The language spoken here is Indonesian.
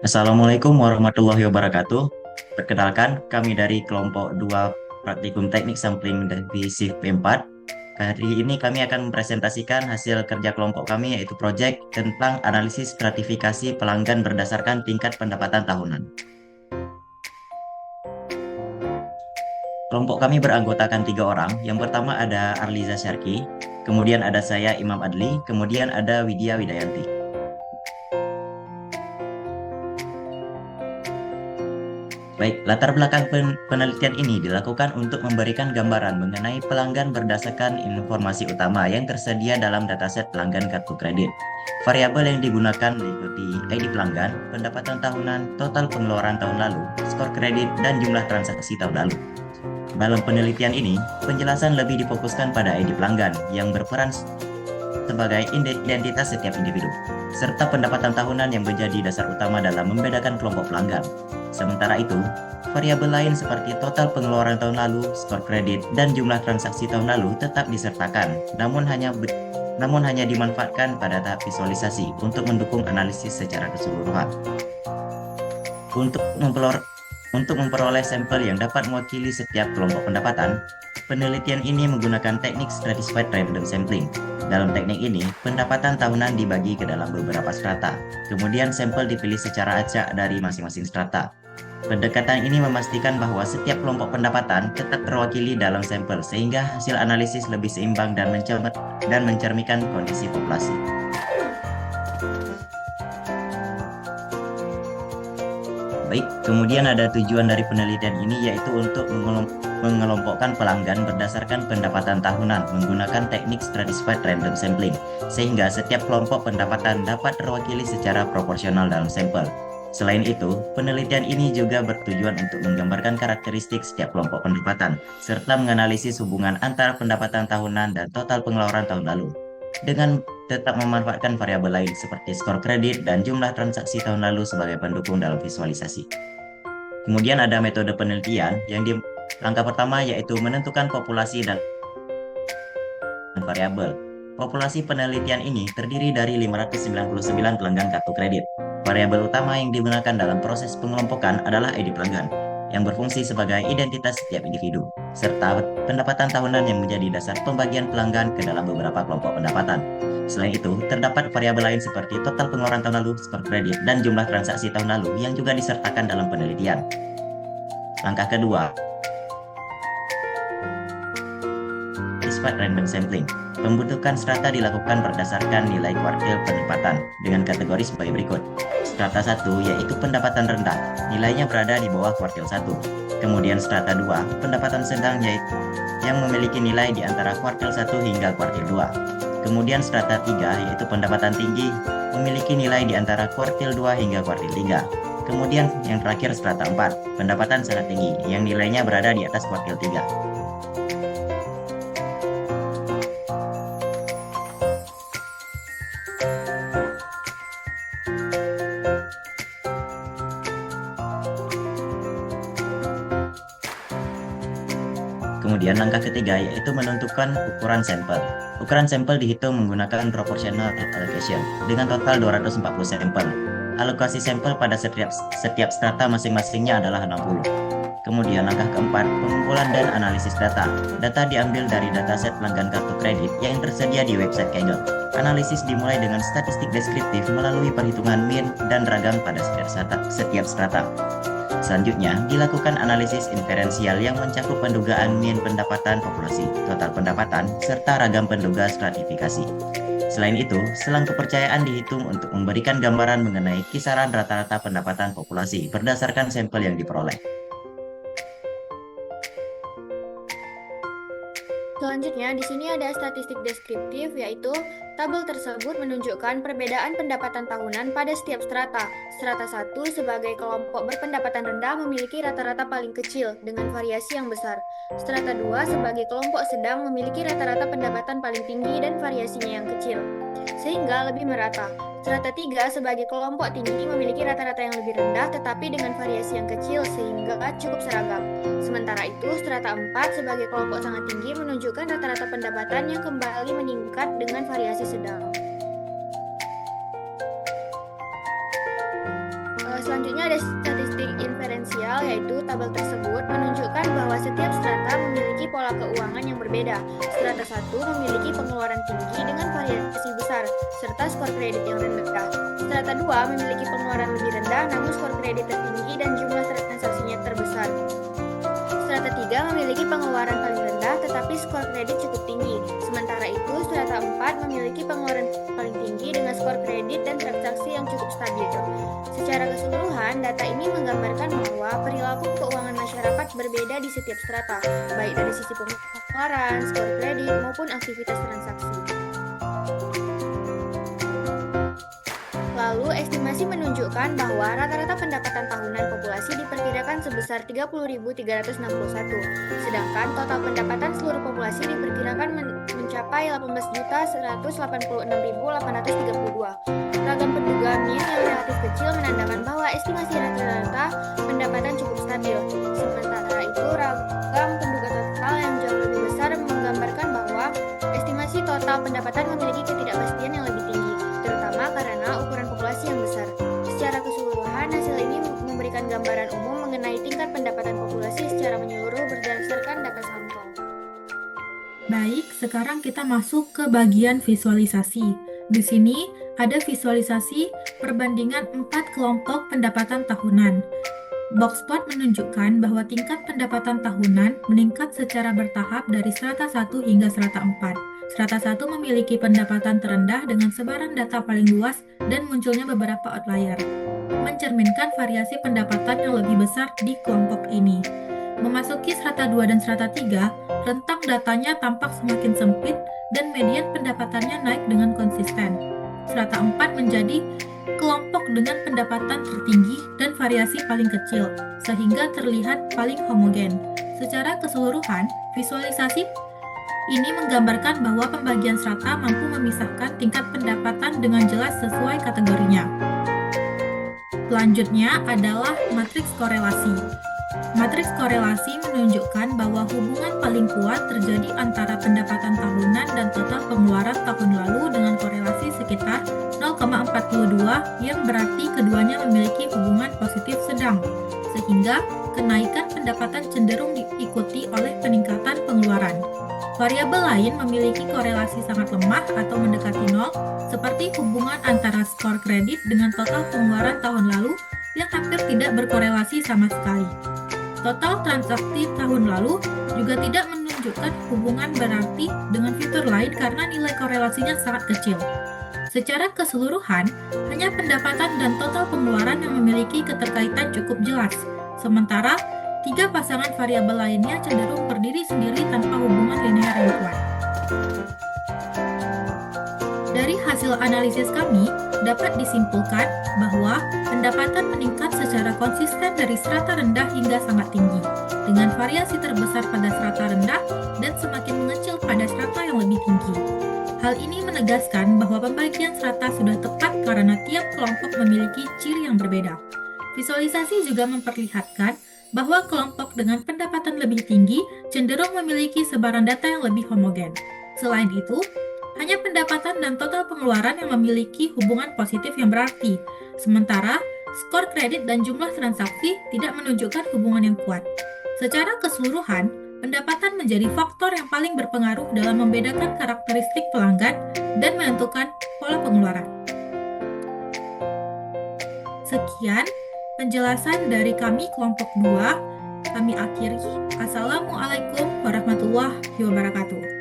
Assalamualaikum warahmatullahi wabarakatuh. Perkenalkan, kami dari kelompok 2 Praktikum Teknik Sampling Divisi V4. Hari ini kami akan mempresentasikan hasil kerja kelompok kami yaitu proyek tentang analisis stratifikasi pelanggan berdasarkan tingkat pendapatan tahunan. Kelompok kami beranggotakan 3 orang. Yang pertama ada Arliza Syarki, kemudian ada saya Imam Adli, kemudian ada Widya Widayanti. Baik, latar belakang penelitian ini dilakukan untuk memberikan gambaran mengenai pelanggan berdasarkan informasi utama yang tersedia dalam dataset pelanggan kartu kredit. Variabel yang digunakan meliputi ID pelanggan, pendapatan tahunan, total pengeluaran tahun lalu, skor kredit, dan jumlah transaksi tahun lalu. Dalam penelitian ini, penjelasan lebih difokuskan pada ID pelanggan yang berperan sebagai identitas setiap individu, serta pendapatan tahunan yang menjadi dasar utama dalam membedakan kelompok pelanggan. Sementara itu, variabel lain seperti total pengeluaran tahun lalu, skor kredit, dan jumlah transaksi tahun lalu tetap disertakan, namun hanya dimanfaatkan pada tahap visualisasi untuk mendukung analisis secara keseluruhan. Untuk memperoleh sampel yang dapat mewakili setiap kelompok pendapatan, penelitian ini menggunakan teknik stratified random sampling. Dalam teknik ini, pendapatan tahunan dibagi ke dalam beberapa strata. Kemudian sampel dipilih secara acak dari masing-masing strata. Pendekatan ini memastikan bahwa setiap kelompok pendapatan tetap terwakili dalam sampel sehingga hasil analisis lebih seimbang dan mencerminkan kondisi populasi. Baik, kemudian ada tujuan dari penelitian ini yaitu untuk mengelompokkan pelanggan berdasarkan pendapatan tahunan menggunakan teknik stratified random sampling, sehingga setiap kelompok pendapatan dapat terwakili secara proporsional dalam sampel. Selain itu, penelitian ini juga bertujuan untuk menggambarkan karakteristik setiap kelompok pendapatan, serta menganalisis hubungan antara pendapatan tahunan dan total pengeluaran tahun lalu, dengan tetap memanfaatkan variabel lain seperti skor kredit dan jumlah transaksi tahun lalu sebagai pendukung dalam visualisasi. Kemudian ada metode penelitian yang di langkah pertama yaitu menentukan populasi dan variabel. Populasi penelitian ini terdiri dari 599 pelanggan kartu kredit. Variabel utama yang digunakan dalam proses pengelompokan adalah ID pelanggan, yang berfungsi sebagai identitas setiap individu, serta pendapatan tahunan yang menjadi dasar pembagian pelanggan ke dalam beberapa kelompok pendapatan. Selain itu, terdapat variabel lain seperti total pengeluaran tahun lalu, skor kredit, dan jumlah transaksi tahun lalu yang juga disertakan dalam penelitian. Langkah kedua, sifat random sampling. Pembentukan strata dilakukan berdasarkan nilai kuartil penempatan dengan kategori sebagai berikut. Strata 1 yaitu pendapatan rendah, nilainya berada di bawah kuartil 1. Kemudian strata 2, pendapatan sedang yaitu yang memiliki nilai di antara kuartil 1 hingga kuartil 2. Kemudian strata 3 yaitu pendapatan tinggi, memiliki nilai di antara kuartil 2 hingga kuartil 3. Kemudian yang terakhir strata 4, pendapatan sangat tinggi, yang nilainya berada di atas kuartil 3. Kemudian langkah ketiga yaitu menentukan ukuran sampel. Ukuran sampel dihitung menggunakan proportional allocation dengan total 240 sampel. Alokasi sampel pada setiap strata masing-masingnya adalah 60. Kemudian langkah keempat, pengumpulan dan analisis data. Data diambil dari dataset pelanggan kartu kredit yang tersedia di website Kaggle. Analisis dimulai dengan statistik deskriptif melalui perhitungan mean dan ragam pada setiap strata. Selanjutnya, dilakukan analisis inferensial yang mencakup pendugaan mean pendapatan populasi, total pendapatan, serta ragam penduga stratifikasi. Selain itu, selang kepercayaan dihitung untuk memberikan gambaran mengenai kisaran rata-rata pendapatan populasi berdasarkan sampel yang diperoleh. Selanjutnya, di sini ada statistik deskriptif, yaitu tabel tersebut menunjukkan perbedaan pendapatan tahunan pada setiap strata. Strata 1 sebagai kelompok berpendapatan rendah memiliki rata-rata paling kecil dengan variasi yang besar. Strata 2 sebagai kelompok sedang memiliki rata-rata pendapatan paling tinggi dan variasinya yang kecil, sehingga lebih merata. Strata 3 sebagai kelompok tinggi memiliki rata-rata yang lebih rendah tetapi dengan variasi yang kecil sehingga cukup seragam. Sementara itu, strata 4 sebagai kelompok sangat tinggi menunjukkan rata-rata pendapatan yang kembali meningkat dengan variasi sedang. Selanjutnya ada statistik inferensial, yaitu tabel tersebut menunjukkan bahwa setiap strata memiliki pola keuangan yang berbeda. Strata 1 memiliki pengeluaran tinggi dengan variasi besar, serta skor kredit yang rendah. Strata 2 memiliki pengeluaran lebih rendah namun skor kredit tertinggi dan jumlah transaksinya terbesar. Strata 3 memiliki pengeluaran paling rendah tetapi skor kredit cukup tinggi. Sementara itu, strata 4 memiliki pengeluaran paling tinggi dengan skor kredit dan transaksi yang cukup stabil. Secara keseluruhan, data ini menggambarkan bahwa perilaku keuangan masyarakat berbeda di setiap strata, baik dari sisi pengeluaran, skor kredit, maupun aktivitas transaksi. Lalu, estimasi menunjukkan bahwa rata-rata pendapatan tahunan populasi diperkirakan sebesar 30.361, sedangkan total pendapatan seluruh populasi diperkirakan mencapai 18.186.832. Ragam penduga mean yang relatif kecil menandakan bahwa estimasi rata-rata pendapatan cukup stabil. Sementara itu, ragam penduga total yang jauh lebih besar menggambarkan bahwa estimasi total pendapatan memiliki ketidakpastian yang lebih tinggi, terutama karena ukuran populasi yang besar. Secara keseluruhan, hasil ini memberikan gambaran umum mengenai tingkat pendapatan populasi secara menyeluruh berdasarkan data sampel. Baik, sekarang kita masuk ke bagian visualisasi. Di sini ada visualisasi perbandingan 4 kelompok pendapatan tahunan. Boxplot menunjukkan bahwa tingkat pendapatan tahunan meningkat secara bertahap dari strata 1 hingga strata 4. Strata 1 memiliki pendapatan terendah dengan sebaran data paling luas dan munculnya beberapa outlier, mencerminkan variasi pendapatan yang lebih besar di kelompok ini. Memasuki strata 2 dan strata 3, rentang datanya tampak semakin sempit dan median pendapatannya naik dengan konsisten. Strata 4 menjadi kelompok dengan pendapatan tertinggi dan variasi paling kecil, sehingga terlihat paling homogen. Secara keseluruhan, visualisasi ini menggambarkan bahwa pembagian strata mampu memisahkan tingkat pendapatan dengan jelas sesuai kategorinya. Selanjutnya adalah matriks korelasi. Matriks korelasi menunjukkan bahwa hubungan paling kuat terjadi antara pendapatan tahunan dan total pengeluaran tahun lalu dengan korelasi sekitar 0,42 yang berarti keduanya memiliki hubungan positif sedang, sehingga kenaikan pendapatan cenderung diikuti oleh peningkatan pengeluaran. Variabel lain memiliki korelasi sangat lemah atau mendekati nol, seperti hubungan antara skor kredit dengan total pengeluaran tahun lalu yang hampir tidak berkorelasi sama sekali. Total transaksi tahun lalu juga tidak menunjukkan hubungan berarti dengan fitur lain karena nilai korelasinya sangat kecil. Secara keseluruhan, hanya pendapatan dan total pengeluaran yang memiliki keterkaitan cukup jelas, sementara tiga pasangan variabel lainnya cenderung berdiri sendiri tanpa hubungan linear yang kuat. Dari hasil analisis kami, dapat disimpulkan bahwa pendapatan meningkat secara konsisten dari strata rendah hingga sangat tinggi, dengan variasi terbesar pada strata rendah dan semakin mengecil pada strata yang lebih tinggi. Hal ini menegaskan bahwa pembagian strata sudah tepat karena tiap kelompok memiliki ciri yang berbeda. Visualisasi juga memperlihatkan bahwa kelompok dengan pendapatan lebih tinggi cenderung memiliki sebaran data yang lebih homogen. Selain itu, hanya pendapatan dan total pengeluaran yang memiliki hubungan positif yang berarti, sementara skor kredit dan jumlah transaksi tidak menunjukkan hubungan yang kuat. Secara keseluruhan, pendapatan menjadi faktor yang paling berpengaruh dalam membedakan karakteristik pelanggan dan menentukan pola pengeluaran. Sekian penjelasan dari kami kelompok 2. Kami akhiri. Assalamualaikum warahmatullahi wabarakatuh.